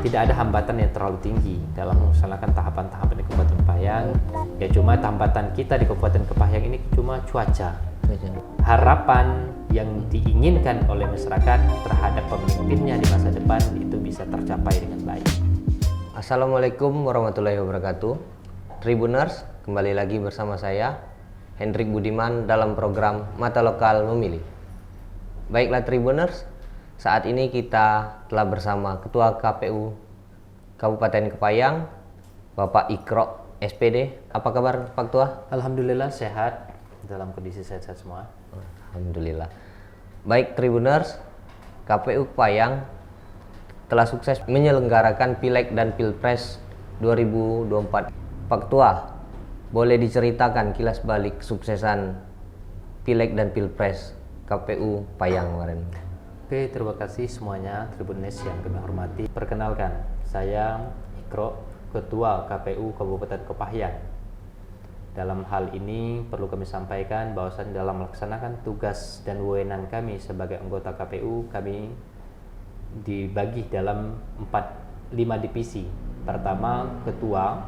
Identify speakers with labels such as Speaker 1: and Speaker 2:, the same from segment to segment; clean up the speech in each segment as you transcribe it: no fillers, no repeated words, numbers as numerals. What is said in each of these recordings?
Speaker 1: tidak ada hambatan yang terlalu tinggi dalam melaksanakan tahapan-tahapan di Kabupaten Kepahyang. Ya cuma hambatan kita di Kabupaten Kepahyang ini cuma cuaca. Harapan yang diinginkan oleh masyarakat terhadap pemimpinnya di masa depan itu bisa tercapai dengan baik.
Speaker 2: Assalamualaikum warahmatullahi wabarakatuh. Tribuners, kembali lagi bersama saya Hendrik Budiman dalam program Mata Lokal Memilih. Baiklah Tribuners, saat ini kita telah bersama Ketua KPU Kabupaten Kepahyang, Bapak Ikro SPD. Apa kabar Pak Ketua?
Speaker 1: Alhamdulillah sehat, dalam kondisi sehat-sehat semua.
Speaker 2: Alhamdulillah. Baik Tribuners, KPU Kepahyang telah sukses menyelenggarakan Pileg dan Pilpres 2024. Pak Ketua, boleh diceritakan kilas balik kesuksesan Pileg dan Pilpres KPU Kepahyang kemarin?
Speaker 1: Oke, terima kasih semuanya Tribuners yang kami hormati. Perkenalkan, saya Ikro, Ketua KPU Kabupaten Kepahyang. Dalam hal ini perlu kami sampaikan bahwasan dalam melaksanakan tugas dan wewenang kami sebagai anggota KPU, kami dibagi dalam 5 divisi. Pertama, Ketua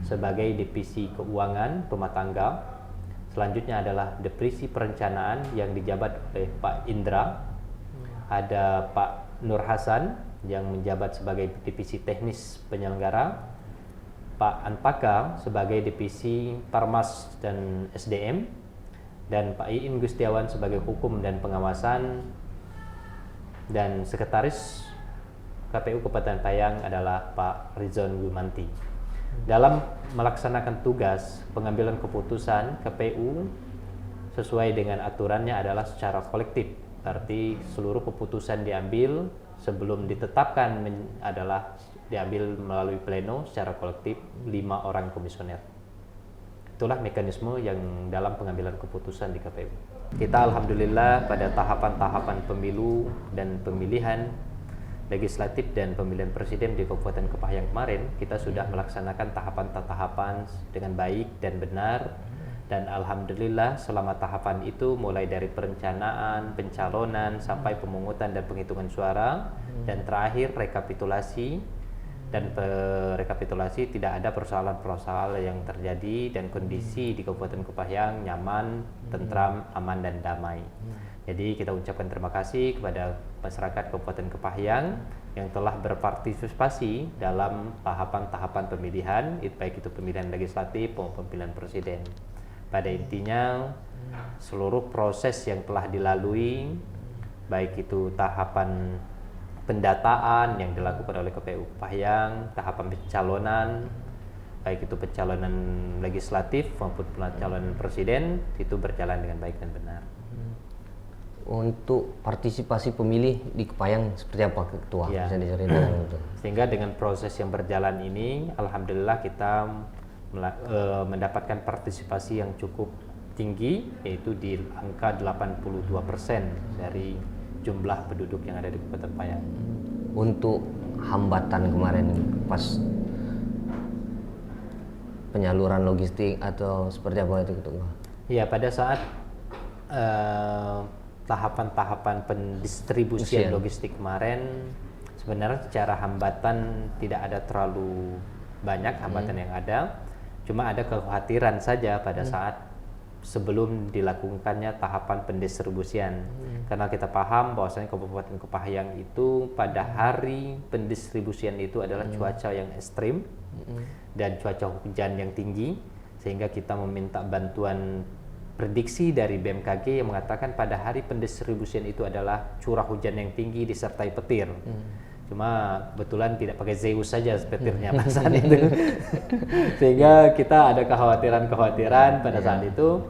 Speaker 1: sebagai divisi keuangan rumah tangga. Selanjutnya adalah divisi perencanaan yang dijabat oleh Pak Indra. Ada Pak Nur Hasan yang menjabat sebagai divisi teknis penyelenggara, Pak Antaka sebagai divisi Parmas dan SDM, dan Pak Iin Gustiawan sebagai hukum dan pengawasan, dan sekretaris KPU Kabupaten Kepahyang adalah Pak Rizon Gumanti. Dalam melaksanakan tugas pengambilan keputusan KPU sesuai dengan aturannya adalah secara kolektif. Berarti seluruh keputusan diambil sebelum ditetapkan adalah diambil melalui pleno secara kolektif 5 orang komisioner. Itulah mekanisme yang dalam pengambilan keputusan di KPU. Kita alhamdulillah pada tahapan-tahapan pemilu dan pemilihan legislatif dan pemilihan presiden di Kabupaten Kepahyang kemarin, kita sudah melaksanakan tahapan-tahapan dengan baik dan benar. Dan alhamdulillah selama tahapan itu mulai dari perencanaan, pencalonan, sampai pemungutan dan penghitungan suara, dan terakhir rekapitulasi. Dan rekapitulasi tidak ada persoalan-persoalan yang terjadi dan kondisi di Kabupaten Kepahyang nyaman, tentram, aman dan damai. Jadi kita ucapkan terima kasih kepada masyarakat Kabupaten Kepahyang yang telah berpartisipasi dalam tahapan-tahapan pemilihan, baik itu pemilihan legislatif maupun pemilihan presiden. Pada intinya seluruh proses yang telah dilalui, baik itu tahapan pendataan yang dilakukan oleh KPU Kepahyang, tahapan pencalonan, baik itu pencalonan legislatif maupun pencalonan presiden, itu berjalan dengan baik dan benar.
Speaker 2: Untuk partisipasi pemilih di Kepahyang seperti apa Ketua?
Speaker 1: Ya.
Speaker 2: Bisa diceritakan gitu.
Speaker 1: Sehingga dengan proses yang berjalan ini, alhamdulillah kita mendapatkan partisipasi yang cukup tinggi, yaitu di angka 82% dari jumlah penduduk yang ada di Kabupaten Kepahyang.
Speaker 2: Untuk hambatan kemarin pas penyaluran logistik atau seperti apa itu Ketua?
Speaker 1: Ya, pada saat tahapan-tahapan pendistribusian logistik kemarin, sebenarnya secara hambatan tidak ada terlalu banyak hambatan yang ada. Cuma ada kekhawatiran saja pada saat sebelum dilakukannya tahapan pendistribusian. Karena kita paham bahwasanya Kabupaten Kepahyang itu pada hari pendistribusian itu adalah cuaca yang ekstrim dan cuaca hujan yang tinggi, sehingga kita meminta bantuan prediksi dari BMKG yang mengatakan pada hari pendistribusian itu adalah curah hujan yang tinggi disertai petir. Cuma kebetulan tidak pakai Zeus saja petirnya pada saat itu. Sehingga kita ada kekhawatiran pada saat itu.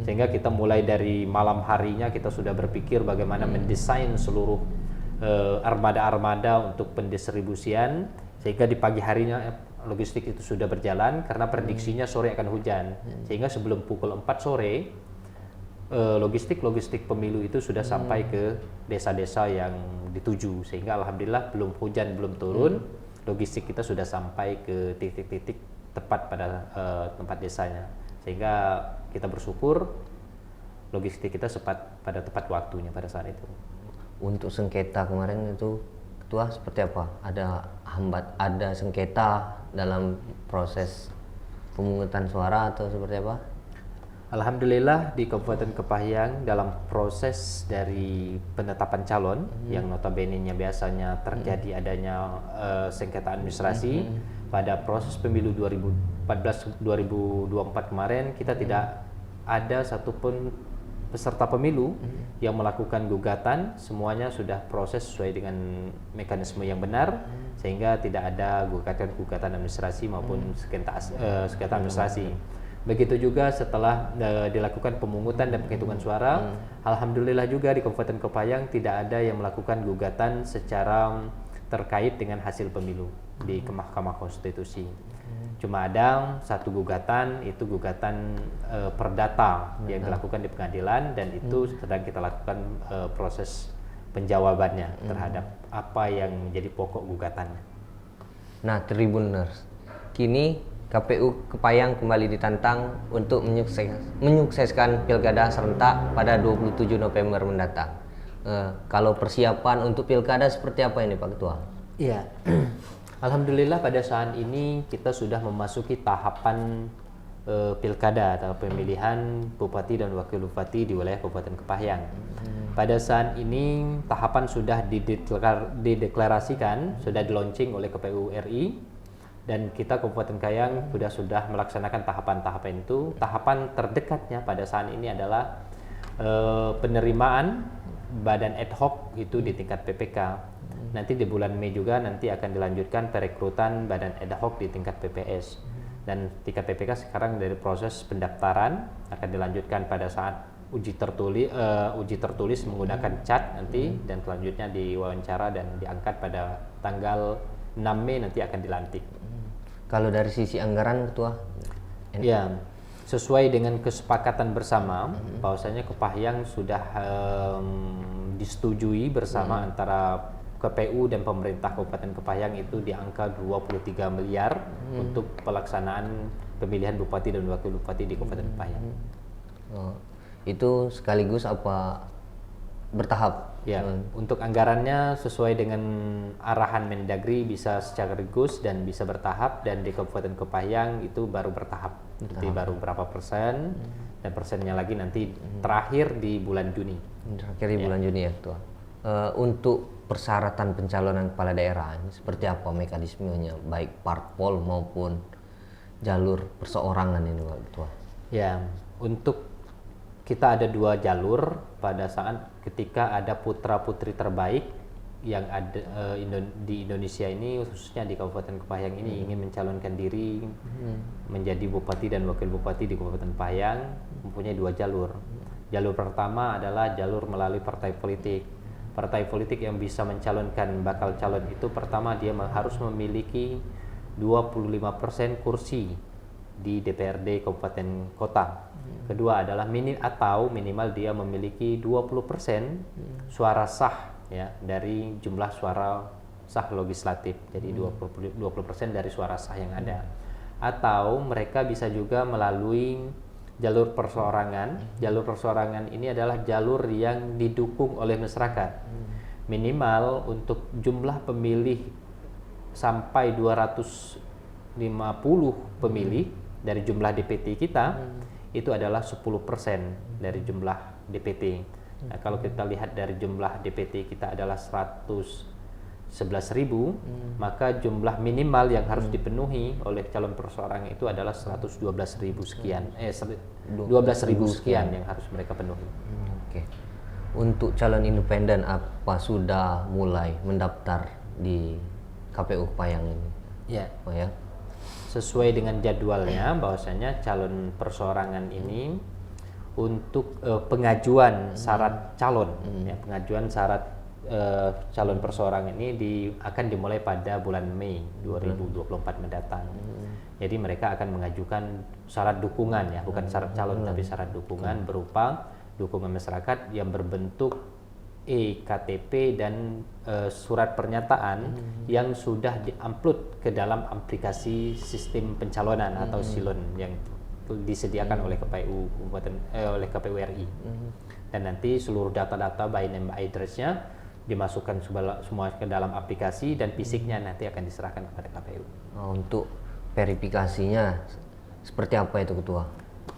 Speaker 1: Sehingga kita mulai dari malam harinya kita sudah berpikir bagaimana mendesain seluruh armada-armada untuk pendistribusian. Sehingga di pagi harinya logistik itu sudah berjalan karena prediksinya sore akan hujan. Sehingga sebelum pukul 4 sore logistik pemilu itu sudah sampai ke desa-desa yang dituju, sehingga alhamdulillah belum hujan belum turun, logistik kita sudah sampai ke titik-titik tepat pada tempat desanya, sehingga kita bersyukur logistik kita pada tepat waktunya pada saat itu.
Speaker 2: Untuk sengketa kemarin itu Ketua, seperti apa? Ada sengketa dalam proses pemungutan suara atau seperti apa?
Speaker 1: Alhamdulillah di Kabupaten Kepahyang dalam proses dari penetapan calon yang notabene-nya biasanya terjadi adanya sengketa administrasi pada proses pemilu 2014-2024 kemarin, kita tidak ada satupun peserta pemilu yang melakukan gugatan. Semuanya sudah proses sesuai dengan mekanisme yang benar, sehingga tidak ada gugatan administrasi maupun sengketa administrasi. Begitu juga setelah dilakukan pemungutan dan penghitungan suara, alhamdulillah juga di Kabupaten Kepahyang tidak ada yang melakukan gugatan secara terkait dengan hasil pemilu di Mahkamah Konstitusi. Cuma ada satu gugatan, itu gugatan perdata yang dilakukan di pengadilan, dan itu sedang kita lakukan proses penjawabannya terhadap apa yang menjadi pokok gugatannya.
Speaker 2: Nah, Tribuners, kini KPU Kepahyang kembali ditantang untuk menyukseskan pilkada serentak pada 27 November mendatang. Kalau persiapan untuk pilkada seperti apa ini Pak Ketua?
Speaker 1: Iya, alhamdulillah pada saat ini kita sudah memasuki tahapan pilkada atau pemilihan bupati dan wakil bupati di wilayah Kabupaten Kepahyang. Pada saat ini tahapan sudah dideklarasikan, sudah di-launching oleh KPU RI. Dan kita Kabupaten Kepahyang sudah melaksanakan tahapan-tahapan itu. Tahapan terdekatnya pada saat ini adalah penerimaan badan ad hoc itu di tingkat PPK. Nanti di bulan Mei juga nanti akan dilanjutkan perekrutan badan ad hoc di tingkat PPS. Dan tingkat PPK sekarang dari proses pendaftaran akan dilanjutkan pada saat uji tertulis menggunakan chat nanti, dan selanjutnya diwawancara dan diangkat pada tanggal 6 Mei nanti akan dilantik.
Speaker 2: Kalau dari sisi anggaran Ketua?
Speaker 1: Ya, sesuai dengan kesepakatan bersama bahwasanya Kepahyang sudah disetujui bersama antara KPU dan pemerintah Kabupaten Kepahyang itu di angka 23 miliar untuk pelaksanaan pemilihan bupati dan wakil bupati di Kabupaten Kepahyang.
Speaker 2: Itu sekaligus apa bertahap?
Speaker 1: Ya, untuk anggarannya sesuai dengan arahan Mendagri bisa sekaligus dan bisa bertahap, dan di Kabupaten Kepahyang itu baru bertahap. Jadi baru berapa persen, dan persennya lagi nanti terakhir di bulan Juni.
Speaker 2: Terakhir di bulan Juni ya Ketua. Untuk persyaratan pencalonan kepala daerah ini seperti apa mekanismenya, baik parpol maupun jalur perseorangan ini Pak Ketua?
Speaker 1: Ya, untuk kita ada dua jalur pada saat ketika ada putra-putri terbaik yang ada di Indonesia ini, khususnya di Kabupaten Kepahyang ini ingin mencalonkan diri menjadi bupati dan wakil bupati di Kabupaten Kepahyang, mempunyai dua jalur. Jalur pertama adalah jalur melalui partai politik. Partai politik yang bisa mencalonkan bakal calon itu, pertama dia harus memiliki 25% kursi di DPRD kabupaten kota. Kedua adalah minimal dia memiliki 20% suara sah ya dari jumlah suara sah legislatif. Jadi 20% dari suara sah yang ada. Atau mereka bisa juga melalui jalur perseorangan. Jalur perseorangan ini adalah jalur yang didukung oleh masyarakat. Minimal untuk jumlah pemilih sampai 250 pemilih dari jumlah DPT kita, itu adalah 10% dari jumlah DPT. Nah, kalau kita lihat dari jumlah DPT kita adalah 111.000, maka jumlah minimal yang harus dipenuhi oleh calon perseorangan itu adalah 112.000 sekian, 12.000 sekian yang harus mereka penuhi.
Speaker 2: Oke. Untuk calon independen apa sudah mulai mendaftar di KPU Kepahyang ini?
Speaker 1: Ya.
Speaker 2: Oh ya.
Speaker 1: Sesuai dengan jadwalnya bahwasanya calon perseorangan ini untuk pengajuan syarat calon, ya, pengajuan syarat calon perseorangan ini akan dimulai pada bulan Mei 2024 mendatang. Jadi mereka akan mengajukan syarat dukungan, ya, bukan syarat calon tapi syarat dukungan berupa dukungan masyarakat yang berbentuk eKTP dan surat pernyataan yang sudah diupload ke dalam aplikasi sistem pencalonan atau Silon yang disediakan oleh KPU RI. Dan nanti seluruh data-data by name by address-nya dimasukkan semua ke dalam aplikasi dan fisiknya nanti akan diserahkan kepada KPU.
Speaker 2: Untuk verifikasinya seperti apa itu Ketua?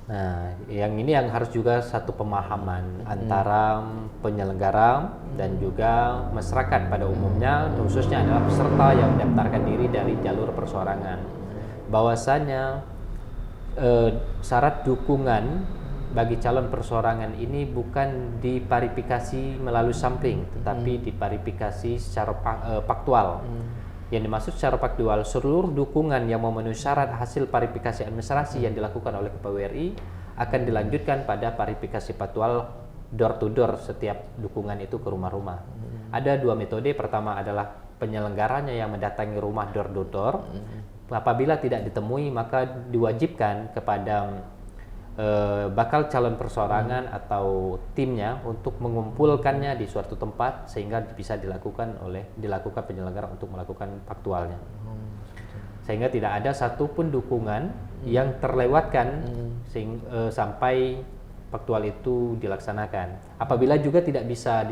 Speaker 1: Nah, yang ini yang harus juga satu pemahaman antara penyelenggara dan juga masyarakat pada umumnya, khususnya adalah peserta yang mendaftarkan diri dari jalur persorangan. Bahwasanya syarat dukungan bagi calon persorangan ini bukan diverifikasi melalui sampling, tetapi diverifikasi secara faktual. Yang dimaksud secara faktual, seluruh dukungan yang memenuhi syarat hasil verifikasi administrasi yang dilakukan oleh KPU RI akan dilanjutkan pada verifikasi faktual door to door setiap dukungan itu ke rumah-rumah. Ada dua metode, pertama adalah penyelenggaranya yang mendatangi rumah door to door. Apabila tidak ditemui, maka diwajibkan kepada bakal calon persorangan atau timnya untuk mengumpulkannya di suatu tempat sehingga bisa dilakukan penyelenggara untuk melakukan faktualnya, sehingga tidak ada satupun dukungan yang terlewatkan sampai faktual itu dilaksanakan. Apabila juga tidak bisa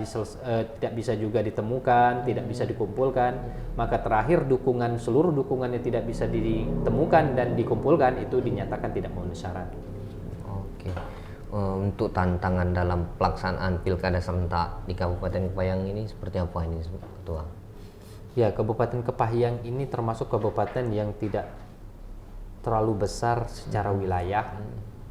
Speaker 1: juga ditemukan, tidak bisa dikumpulkan, maka terakhir seluruh dukungan yang tidak bisa ditemukan dan dikumpulkan itu dinyatakan tidak memenuhi syarat.
Speaker 2: Untuk tantangan dalam pelaksanaan pilkada serentak di Kabupaten Kepahyang ini seperti apa ini Ketua?
Speaker 1: Ya, Kabupaten Kepahyang ini termasuk kabupaten yang tidak terlalu besar secara wilayah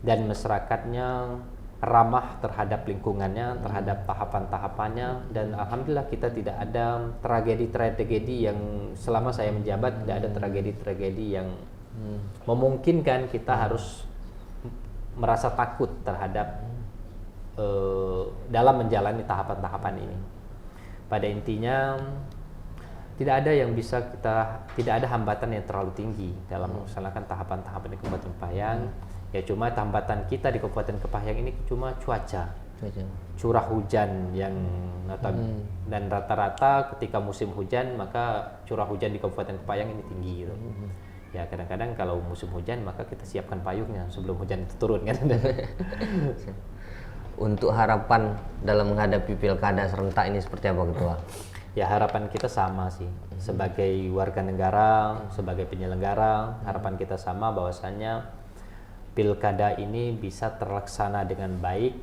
Speaker 1: dan masyarakatnya ramah terhadap lingkungannya, terhadap tahapan-tahapannya, dan alhamdulillah kita tidak ada tragedi-tragedi yang selama saya menjabat tidak ada tragedi-tragedi yang memungkinkan kita harus merasa takut terhadap dalam menjalani tahapan-tahapan ini. Pada intinya tidak ada hambatan yang terlalu tinggi dalam melaksanakan tahapan-tahapan di Kabupaten Kepahyang. Ya cuma hambatan kita di Kabupaten Kepahyang ini cuma cuaca. Curah hujan yang dan rata-rata ketika musim hujan maka curah hujan di Kabupaten Kepahyang ini tinggi gitu. Ya kadang-kadang kalau musim hujan maka kita siapkan payungnya sebelum hujan itu turun kan.
Speaker 2: Untuk harapan dalam menghadapi pilkada serentak ini seperti apa Ketua?
Speaker 1: Ya harapan kita sama sih, sebagai warga negara, sebagai penyelenggara, harapan kita sama bahwasannya pilkada ini bisa terlaksana dengan baik,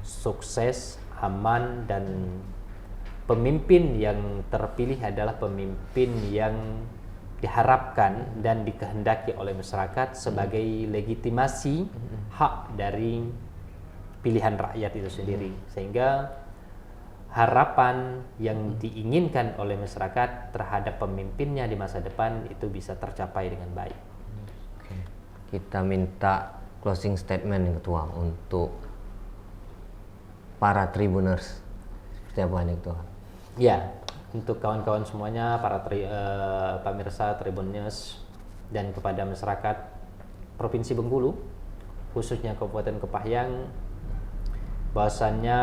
Speaker 1: sukses, aman, dan pemimpin yang terpilih adalah pemimpin yang diharapkan dan dikehendaki oleh masyarakat sebagai legitimasi hak dari pilihan rakyat itu sendiri, sehingga harapan yang diinginkan oleh masyarakat terhadap pemimpinnya di masa depan itu bisa tercapai dengan baik.
Speaker 2: Kita minta closing statement Ketua untuk para Tribuners seperti apa nih Ketua?
Speaker 1: Ya, untuk kawan-kawan semuanya, para pemirsa Tribun News dan kepada masyarakat Provinsi Bengkulu, khususnya Kabupaten Kepahyang, bahwasannya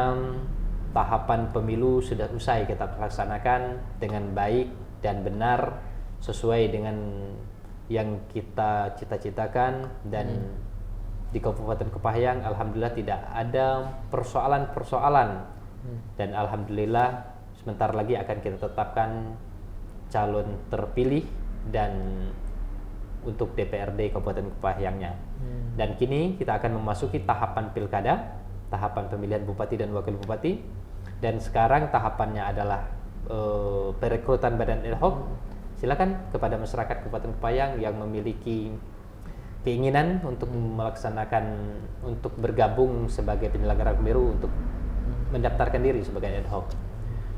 Speaker 1: tahapan pemilu sudah usai kita laksanakan dengan baik dan benar sesuai dengan yang kita cita-citakan, dan di Kabupaten Kepahyang alhamdulillah tidak ada persoalan-persoalan, dan alhamdulillah sebentar lagi akan kita tetapkan calon terpilih dan untuk DPRD Kabupaten Kepahyangnya. Dan kini kita akan memasuki tahapan pilkada, tahapan pemilihan bupati dan wakil bupati, dan sekarang tahapannya adalah perekrutan badan ad hoc. Silakan kepada masyarakat Kabupaten Kepahyang yang memiliki keinginan untuk melaksanakan, untuk bergabung sebagai penyelenggara pemilu, untuk mendaftarkan diri sebagai ad hoc.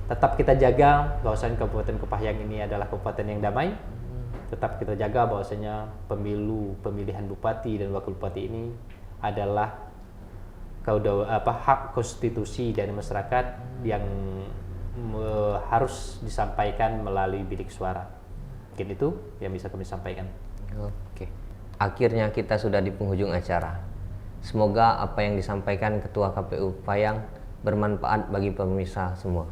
Speaker 1: Tetap kita jaga bahwasanya Kabupaten Kepahyang ini adalah kabupaten yang damai. Tetap kita jaga bahwasanya pemilihan bupati dan wakil bupati ini adalah hak konstitusi dari masyarakat yang harus disampaikan melalui bilik suara. Mungkin itu yang bisa kami sampaikan.
Speaker 2: Oke. Akhirnya kita sudah di penghujung acara. Semoga apa yang disampaikan Ketua KPU Kepahyang bermanfaat bagi pemirsa semua.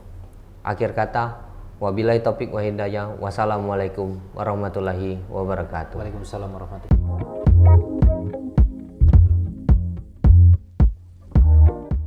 Speaker 2: Akhir kata, wabillahi taufik wa hidayah. Wassalamualaikum warahmatullahi wabarakatuh.
Speaker 1: Waalaikumsalam warahmatullahi wabarakatuh.